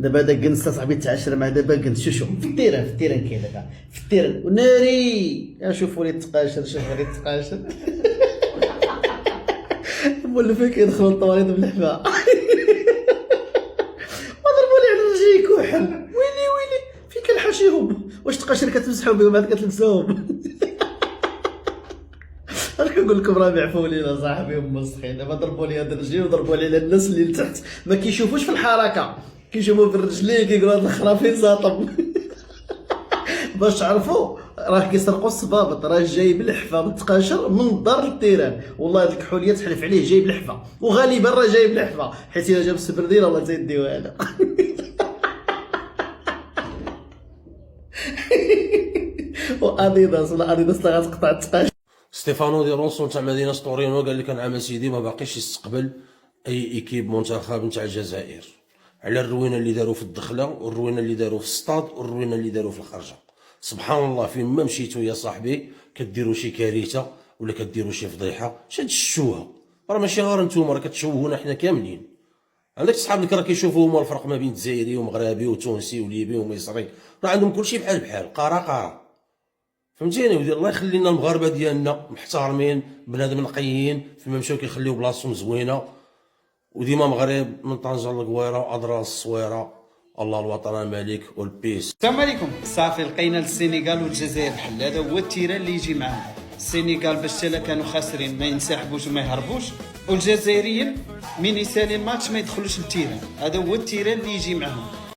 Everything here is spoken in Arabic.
دابا هذا كنس صاحبي تعاشر مع دابا كنس شوف في التيران كاين دابا في التيران وناري شوفوا لي التقاشر مولفين كيدخلوا للطواليط بالحفا وضربوا لي على رجلي كحل ويلي فين كنحاشيهم واش تقاشر كتمسحوا بهم عاد كتلبسوهم اش كنقول لكم راه بيعفوا لينا صاحبي مسخين دابا ضربوا لي هاد الرجلين وضربوا لي على الناس اللي لتحت ما كيشوفوش في الحركه كيشوفوا في الرجلين كيقولوا هاد الاخرى فين زاطم باش تعرفوا راه كيسرقوا الصبابط راه جاي بالحفا متقاشر من الدار للتيران والله هاد الكحوليه تحلف عليه جاي بالحفا وغالبا راه جاي بالحفا حيت الا جاب السبرديل الله تيديوها له واديداس ولا اديداس اللي غتقطع التقاشر. ستيفانو دي رونسو تاع مدينه تورينو قال لك انا عام سيدي ما باقيش يستقبل اي ايكيب منتخب نتاع الجزائر على الروينه اللي داروا في الدخله والروينه اللي داروا في السطاد والروينه اللي داروا في الخرجه. سبحان الله فين ما مشيتوا يا صاحبي كديروا شي كارثه ولا كديروا شي فضيحه شاد الشوهه راه ماشي غير نتوما راه كتشوهونا حنا كاملين. عندك صحابك راه كيشوفوا هما الفرق ما بين الجزائري ومغربي وتونسي وليبي ومصري راه عندهم كلشي بحال قاره فهمتيني ودي الله يخلي لنا المغاربه ديالنا محترمين بنادم نقيين فيما مشاو كيخليو بلاصتهم زوينه وديما مغرب من طنجه للقويره اضراس الصويره الله الوطن الملك والبيس. السلام عليكم. صافي لقينا السنغال والجزائر حل هذا هو التيران اللي يجي معاهم. السنغال باش حتى كانوا خاسرين ما ينسحبوش وما يهربوش والجزائريين من يسالي الماتش ما يدخلوش للتيران هذا هو التيران اللي يجي معاهم.